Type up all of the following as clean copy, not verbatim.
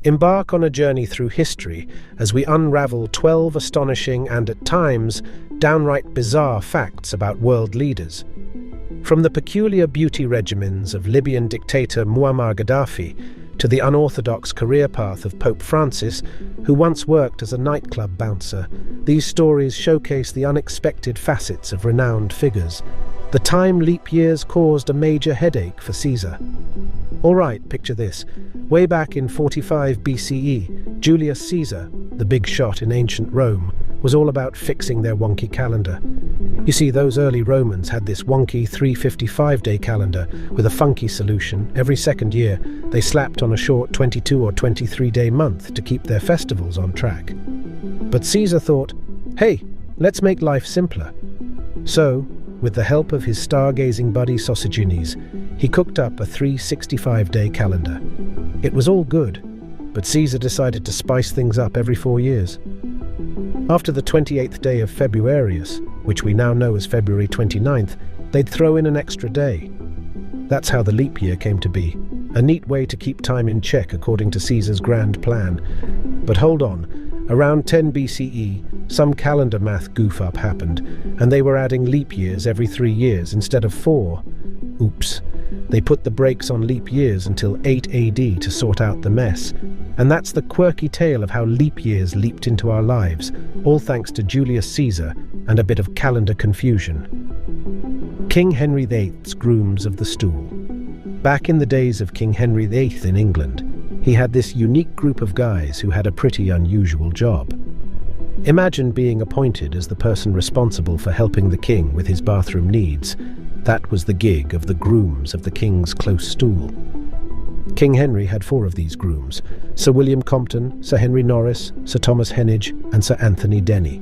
Embark on a journey through history as we unravel 12 astonishing and, at times, downright bizarre facts about world leaders. From the peculiar beauty regimens of Libyan dictator Muammar Gaddafi to the unorthodox career path of Pope Francis, who once worked as a nightclub bouncer, these stories showcase the unexpected facets of renowned figures. The time leap years caused a major headache for Caesar. All right, picture this. Way back in 45 BCE, Julius Caesar, the big shot in ancient Rome, was all about fixing their wonky calendar. You see, those early Romans had this wonky 355-day calendar with a funky solution. Every second year, they slapped on a short 22 or 23-day month to keep their festivals on track. But Caesar thought, hey, let's make life simpler. So, with the help of his stargazing buddy Sosigenes, he cooked up a 365-day calendar. It was all good, but Caesar decided to spice things up every 4 years. After the 28th day of Februarius, which we now know as February 29th, they'd throw in an extra day. That's how the leap year came to be, a neat way to keep time in check according to Caesar's grand plan. But hold on. Around 10 BCE, some calendar math goof-up happened, and they were adding leap years every 3 years instead of 4. Oops. They put the brakes on leap years until 8 AD to sort out the mess. And that's the quirky tale of how leap years leaped into our lives, all thanks to Julius Caesar and a bit of calendar confusion. King Henry VIII's grooms of the stool. Back in the days of King Henry VIII in England, he had this unique group of guys who had a pretty unusual job. Imagine being appointed as the person responsible for helping the king with his bathroom needs. That was the gig of the grooms of the king's close stool. King Henry had 4 of these grooms: Sir William Compton, Sir Henry Norris, Sir Thomas Heneage, and Sir Anthony Denny.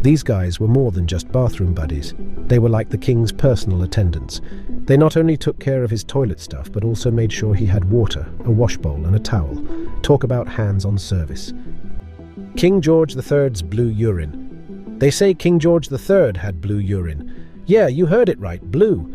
These guys were more than just bathroom buddies. They were like the king's personal attendants. They not only took care of his toilet stuff, but also made sure he had water, a washbowl, and a towel. Talk about hands-on service. King George III's blue urine. They say King George III had blue urine. Yeah, you heard it right, blue.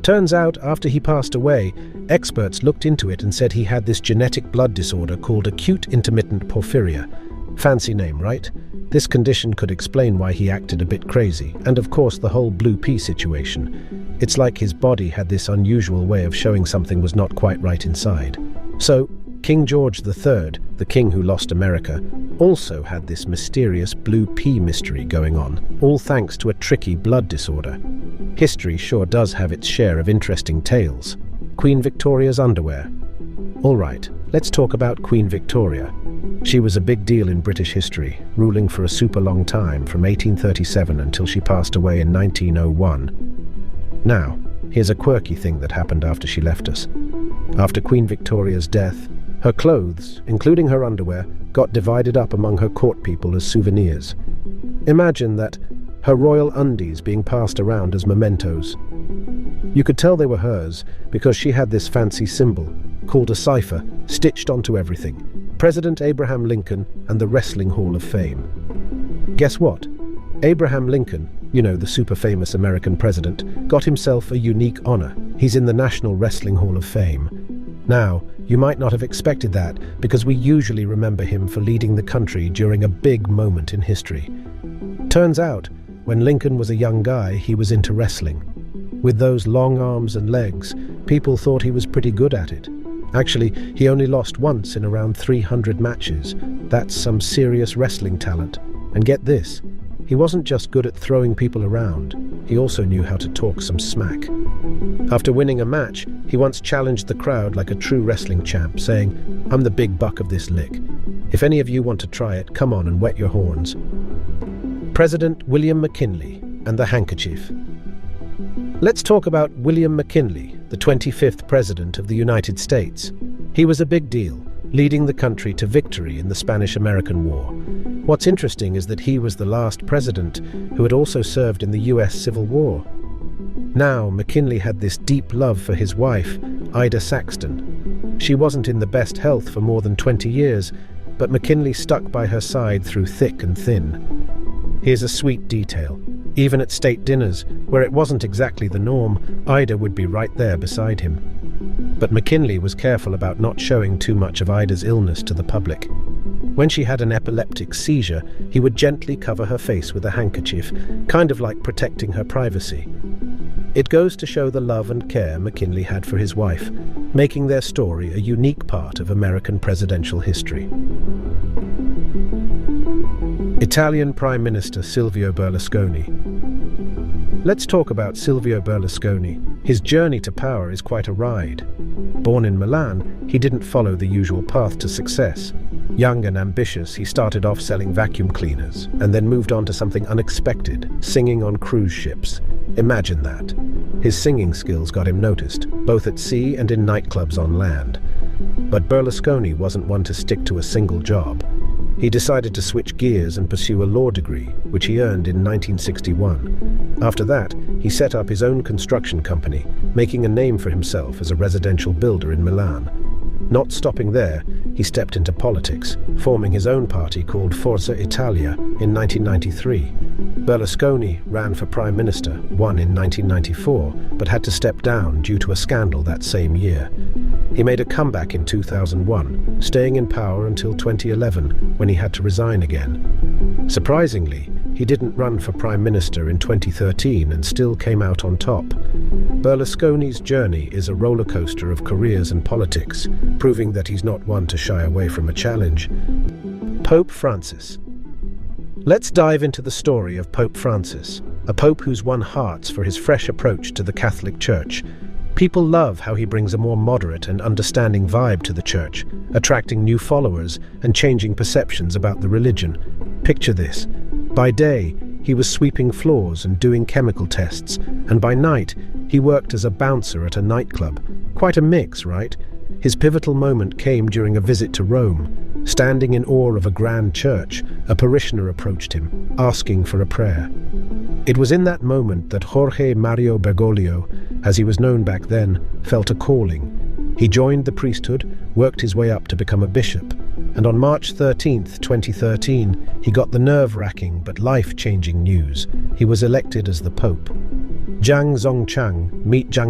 Turns out, after he passed away, experts looked into it and said he had this genetic blood disorder called acute intermittent porphyria. Fancy name, right? This condition could explain why he acted a bit crazy, and of course the whole blue pea situation. It's like his body had this unusual way of showing something was not quite right inside. So, King George III, the king who lost America, also had this mysterious blue pea mystery going on, all thanks to a tricky blood disorder. History sure does have its share of interesting tales. Queen Victoria's underwear. All right, let's talk about Queen Victoria. She was a big deal in British history, ruling for a super long time from 1837 until she passed away in 1901. Now, here's a quirky thing that happened after she left us. After Queen Victoria's death, her clothes, including her underwear, got divided up among her court people as souvenirs. Imagine that, her royal undies being passed around as mementos. You could tell they were hers because she had this fancy symbol, called a cipher, stitched onto everything: President Abraham Lincoln and the Wrestling Hall of Fame. Guess what? Abraham Lincoln, you know, the super famous American president, got himself a unique honor. He's in the National Wrestling Hall of Fame. Now, you might not have expected that because we usually remember him for leading the country during a big moment in history. Turns out, when Lincoln was a young guy, he was into wrestling. With those long arms and legs, people thought he was pretty good at it. Actually, he only lost once in around 300 matches. That's some serious wrestling talent. And get this, he wasn't just good at throwing people around, he also knew how to talk some smack. After winning a match, he once challenged the crowd like a true wrestling champ, saying, "I'm the big buck of this lick. If any of you want to try it, come on and wet your horns." President William McKinley and the handkerchief. Let's talk about William McKinley, the 25th President of the United States. He was a big deal, leading the country to victory in the Spanish-American War. What's interesting is that he was the last president who had also served in the US Civil War. Now, McKinley had this deep love for his wife, Ida Saxton. She wasn't in the best health for more than 20 years, but McKinley stuck by her side through thick and thin. Here's a sweet detail. Even at state dinners, where it wasn't exactly the norm, Ida would be right there beside him. But McKinley was careful about not showing too much of Ida's illness to the public. When she had an epileptic seizure, he would gently cover her face with a handkerchief, kind of like protecting her privacy. It goes to show the love and care McKinley had for his wife, making their story a unique part of American presidential history. Italian Prime Minister Silvio Berlusconi. Let's talk about Silvio Berlusconi. His journey to power is quite a ride. Born in Milan, he didn't follow the usual path to success. Young and ambitious, he started off selling vacuum cleaners and then moved on to something unexpected, singing on cruise ships. Imagine that. His singing skills got him noticed, both at sea and in nightclubs on land. But Berlusconi wasn't one to stick to a single job. He decided to switch gears and pursue a law degree, which he earned in 1961. After that, he set up his own construction company, making a name for himself as a residential builder in Milan. Not stopping there, he stepped into politics, forming his own party called Forza Italia in 1993. Berlusconi ran for prime minister, won in 1994, but had to step down due to a scandal that same year. He made a comeback in 2001, staying in power until 2011, when he had to resign again. Surprisingly, he didn't run for prime minister in 2013 and still came out on top. Berlusconi's journey is a roller coaster of careers and politics, proving that he's not one to shy away from a challenge. Pope Francis. Let's dive into the story of Pope Francis, a pope who's won hearts for his fresh approach to the Catholic Church. People love how he brings a more moderate and understanding vibe to the church, attracting new followers and changing perceptions about the religion. Picture this. By day, he was sweeping floors and doing chemical tests, and by night, he worked as a bouncer at a nightclub. Quite a mix, right? His pivotal moment came during a visit to Rome. Standing in awe of a grand church, a parishioner approached him, asking for a prayer. It was in that moment that Jorge Mario Bergoglio, as he was known back then, felt a calling. He joined the priesthood, worked his way up to become a bishop, and on March 13th, 2013, he got the nerve-wracking but life-changing news. He was elected as the Pope. Meet Zhang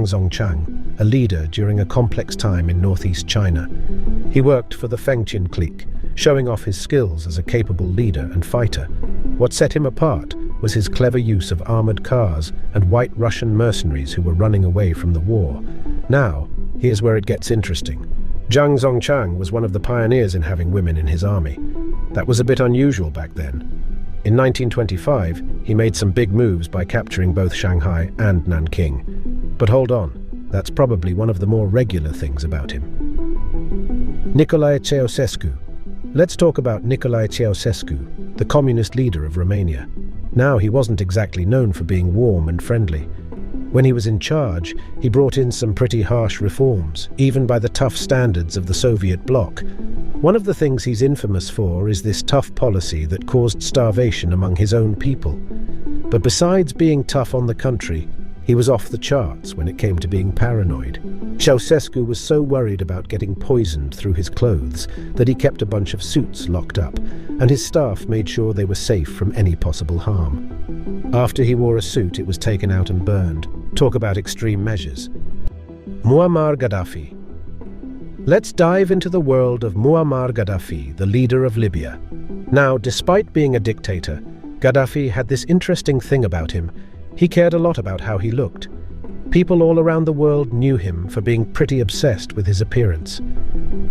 Zongchang, a leader during a complex time in northeast China. He worked for the Fengtian clique, showing off his skills as a capable leader and fighter. What set him apart was his clever use of armored cars and white Russian mercenaries who were running away from the war. Now, here's where it gets interesting. Zhang Zongchang was one of the pioneers in having women in his army. That was a bit unusual back then. In 1925, he made some big moves by capturing both Shanghai and Nanking. But hold on, that's probably one of the more regular things about him. Nicolae Ceausescu. Let's talk about Nicolae Ceausescu, the communist leader of Romania. Now, he wasn't exactly known for being warm and friendly. When he was in charge, he brought in some pretty harsh reforms, even by the tough standards of the Soviet bloc. One of the things he's infamous for is this tough policy that caused starvation among his own people. But besides being tough on the country, he was off the charts when it came to being paranoid. Ceausescu was so worried about getting poisoned through his clothes that he kept a bunch of suits locked up, and his staff made sure they were safe from any possible harm. After he wore a suit, it was taken out and burned. Talk about extreme measures. Muammar Gaddafi. Let's dive into the world of Muammar Gaddafi, the leader of Libya. Now, despite being a dictator, Gaddafi had this interesting thing about him. He cared a lot about how he looked. People all around the world knew him for being pretty obsessed with his appearance.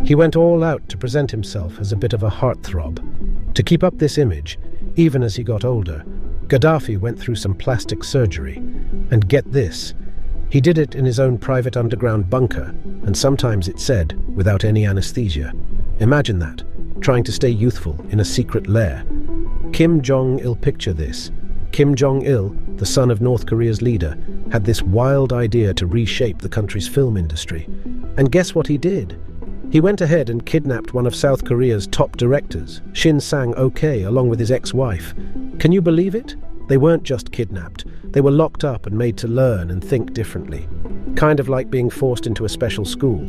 He went all out to present himself as a bit of a heartthrob. To keep up this image, even as he got older, Gaddafi went through some plastic surgery. And get this, he did it in his own private underground bunker, and sometimes it said, without any anesthesia. Imagine that, trying to stay youthful in a secret lair. Kim Jong-il, picture this. Kim Jong-il, the son of North Korea's leader, had this wild idea to reshape the country's film industry. And guess what he did? He went ahead and kidnapped one of South Korea's top directors, Shin Sang-ok, along with his ex-wife. Can you believe it? They weren't just kidnapped. They were locked up and made to learn and think differently. Kind of like being forced into a special school.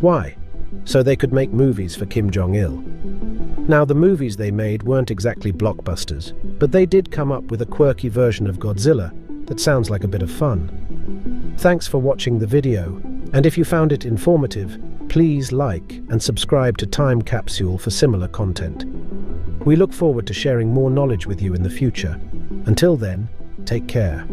Why? So they could make movies for Kim Jong-il. Now, the movies they made weren't exactly blockbusters, but they did come up with a quirky version of Godzilla that sounds like a bit of fun. Thanks for watching the video. And if you found it informative, please like and subscribe to Time Capsule for similar content. We look forward to sharing more knowledge with you in the future. Until then, take care.